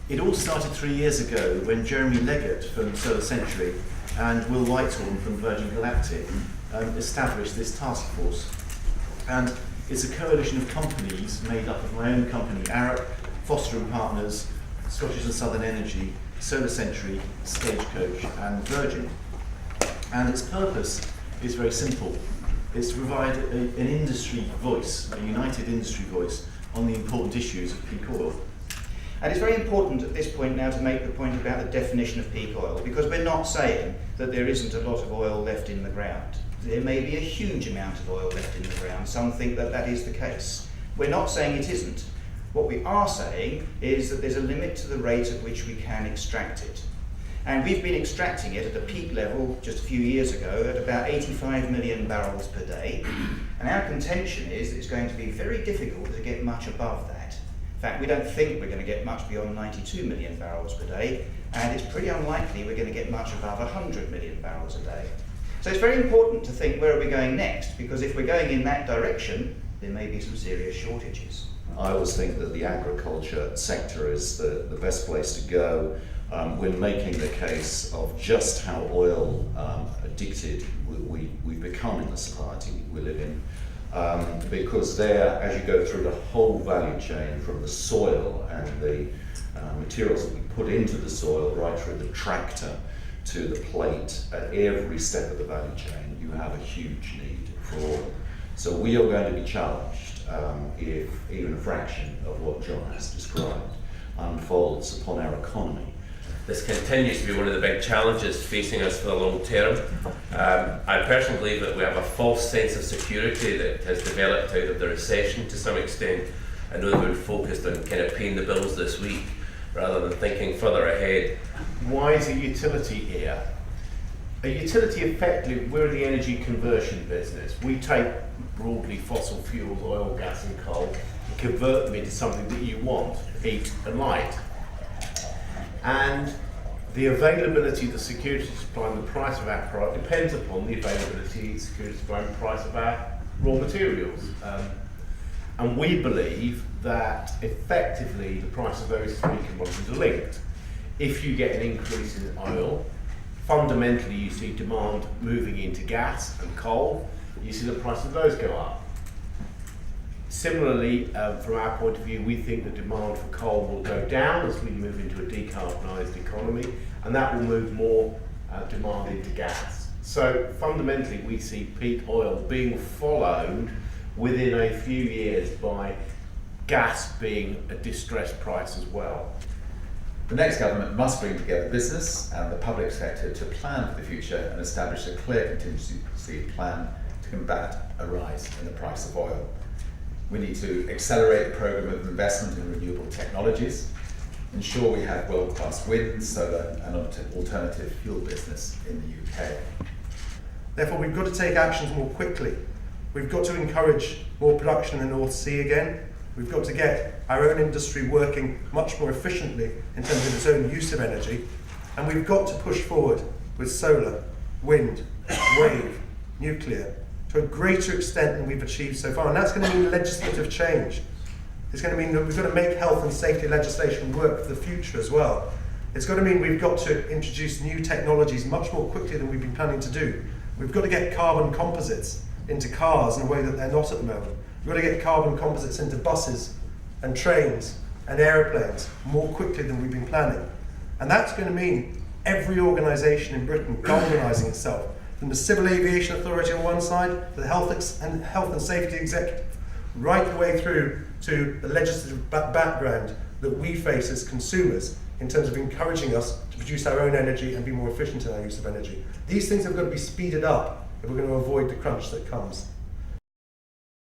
It all started 3 years ago when Jeremy Leggett from Solar Century and Will Whitehorn from Virgin Galactic established this task force. And it's a coalition of companies made up of my own company, Arup, Foster & Partners, Scottish and Southern Energy, Solar Century, Stagecoach and Virgin. And its purpose is very simple. It's to provide an industry voice, a united industry voice on the important issues of peak oil. And it's very important at this point now to make the point about the definition of peak oil, because we're not saying that there isn't a lot of oil left in the ground. There may be a huge amount of oil left in the ground. Some think that that is the case. We're not saying it isn't. What we are saying is that there's a limit to the rate at which we can extract it. And we've been extracting it at a peak level just a few years ago at about 85 million barrels per day. And our contention is that it's going to be very difficult to get much above that. In fact, we don't think we're going to get much beyond 92 million barrels per day, and it's pretty unlikely we're going to get much above 100 million barrels a day. So it's very important to think, where are we going next? Because if we're going in that direction, there may be some serious shortages. I always think that the agriculture sector is the best place to go. We're making the case of just how oil addicted we've become in the society we live in. Because there, as you go through the whole value chain, from the soil and the materials that we put into the soil, right through the tractor to the plate, at every step of the value chain, you have a huge need for oil. So we are going to be challenged if even a fraction of what John has described unfolds upon our economy. This continues to be one of the big challenges facing us for the long term. I personally believe that we have a false sense of security that has developed out of the recession to some extent. I know that we're focused on kind of paying the bills this week rather than thinking further ahead. Why is a utility here? A utility, effectively, we're the energy conversion business. We take broadly fossil fuels, oil, gas and coal, and convert them into something that you want, heat and light. And the availability, the security supply and the price of our product depends upon the availability, security supply and price of our raw materials. And we believe that effectively the price of those three commodities are linked. If you get an increase in oil, fundamentally you see demand moving into gas and coal, you see the price of those go up. Similarly, from our point of view, we think the demand for coal will go down as we move into a decarbonised economy, and that will move more demand into gas. So fundamentally, we see peak oil being followed within a few years by gas being a distressed price as well. The next government must bring together business and the public sector to plan for the future and establish a clear contingency plan to combat a rise in the price of oil. We need to accelerate the programme of investment in renewable technologies, ensure we have world-class wind, solar and alternative fuel business in the UK. Therefore, we've got to take actions more quickly. We've got to encourage more production in the North Sea again. We've got to get our own industry working much more efficiently in terms of its own use of energy. And we've got to push forward with solar, wind, wave, nuclear, to a greater extent than we've achieved so far. And that's going to mean legislative change. It's going to mean that we've got to make health and safety legislation work for the future as well. It's got to mean we've got to introduce new technologies much more quickly than we've been planning to do. We've got to get carbon composites into cars in a way that they're not at the moment. We've got to get carbon composites into buses and trains and aeroplanes more quickly than we've been planning. And that's going to mean every organisation in Britain galvanising itself, from the Civil Aviation Authority on one side, to the Health and Safety Executive, right the way through to the legislative background that we face as consumers in terms of encouraging us to produce our own energy and be more efficient in our use of energy. These things have got to be speeded up if we're going to avoid the crunch that comes.